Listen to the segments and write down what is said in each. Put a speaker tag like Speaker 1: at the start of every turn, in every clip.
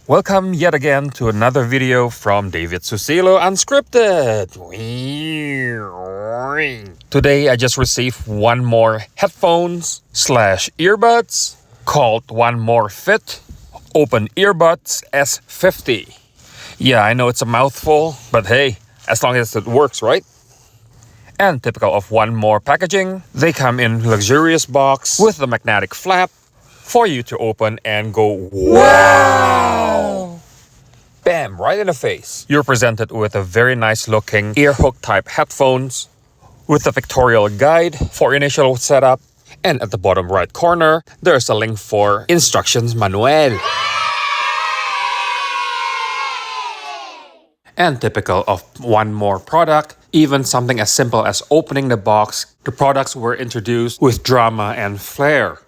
Speaker 1: Welcome yet again to another video from David Susilo Unscripted. Today I just received one more headphones / earbuds called one more Fit Open Earbuds S50. Yeah, I know it's a mouthful, but hey, as long as it works, right? And typical of one more packaging, they come in luxurious box with a magnetic flap for you to open and go wow! Bam, right in the face. You're presented with a very nice looking ear hook type headphones with a pictorial guide for initial setup, and at the bottom right corner there's a link for instructions manual. And typical of one more product, even something as simple as opening the box, the products were introduced with drama and flair.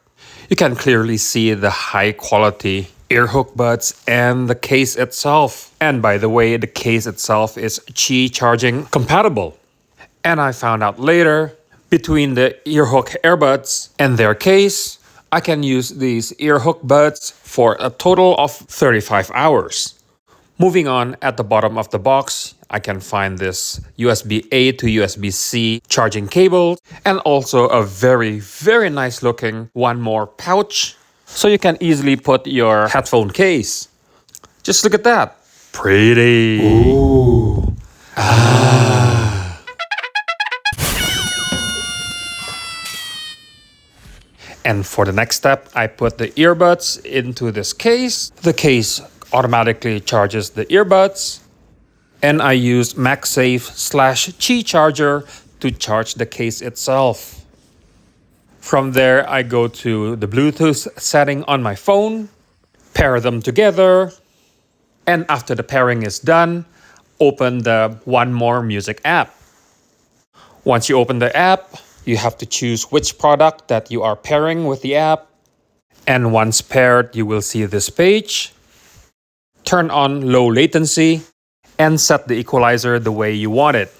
Speaker 1: You can clearly see the high quality ear hook buds and the case itself. And by the way, the case itself is Qi charging compatible. And I found out later, between the ear hook earbuds and their case, I can use these ear hook buds for a total of 35 hours. Moving on, at the bottom of the box, I can find this USB-A to USB-C charging cable and also a very, very nice looking one more pouch so you can easily put your headphone case. Just look at that. Pretty. Ooh. Ah. And for the next step, I put the earbuds into this case. The case automatically charges the earbuds, and I use MagSafe / Qi charger to charge the case itself. From there, I go to the Bluetooth setting on my phone, pair them together, and after the pairing is done, open the One More Music app. Once you open the app, you have to choose which product that you are pairing with the app, and once paired, you will see this page. Turn on low latency and set the equalizer the way you want it.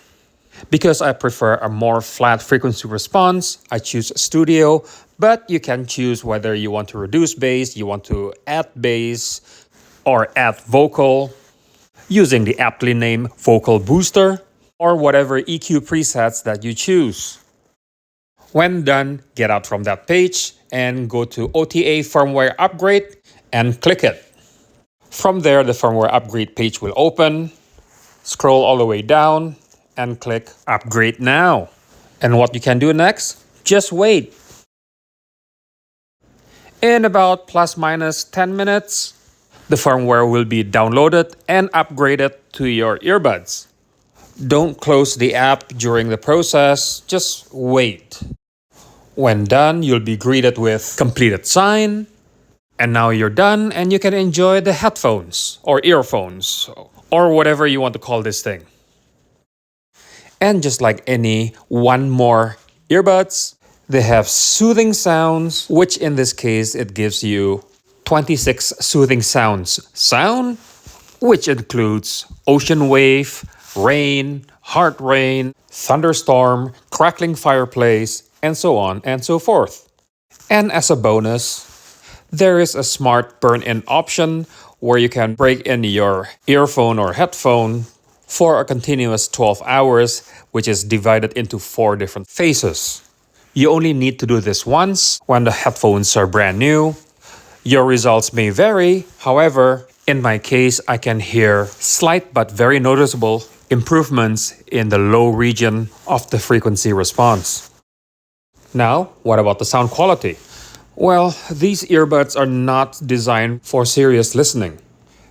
Speaker 1: Because I prefer a more flat frequency response, I choose Studio, but you can choose whether you want to reduce bass, you want to add bass, or add vocal, using the aptly named Vocal Booster, or whatever EQ presets that you choose. When done, get out from that page and go to OTA Firmware Upgrade and click it. From there, the firmware upgrade page will open. Scroll all the way down and click Upgrade Now. And what you can do next? Just wait. In about plus/minus 10 minutes, the firmware will be downloaded and upgraded to your earbuds. Don't close the app during the process, just wait. When done, you'll be greeted with completed sign. And now you're done and you can enjoy the headphones or earphones or whatever you want to call this thing. And just like any one more earbuds, they have soothing sounds, which in this case, it gives you 26 soothing sounds. Sound, which includes ocean wave, rain, heart rain, thunderstorm, crackling fireplace, and so on and so forth. And as a bonus, there is a smart burn-in option where you can break in your earphone or headphone for a continuous 12 hours, which is divided into 4 different phases. You only need to do this once when the headphones are brand new. Your results may vary. However, in my case, I can hear slight but very noticeable improvements in the low region of the frequency response. Now, what about the sound quality? Well, these earbuds are not designed for serious listening.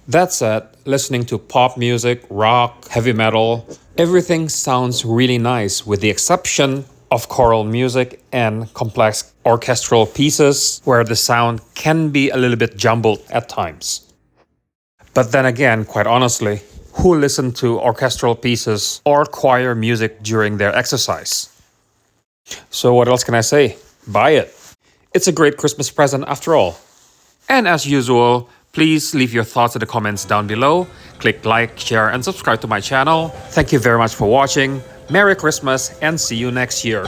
Speaker 1: That said, listening to pop music, rock, heavy metal, everything sounds really nice with the exception of choral music and complex orchestral pieces where the sound can be a little bit jumbled at times. But then again, quite honestly, who listen to orchestral pieces or choir music during their exercise? So what else can I say? Buy it. It's a great Christmas present after all. And as usual, please leave your thoughts in the comments down below. Click like, share, and subscribe to my channel. Thank you very much for watching. Merry Christmas and see you next year.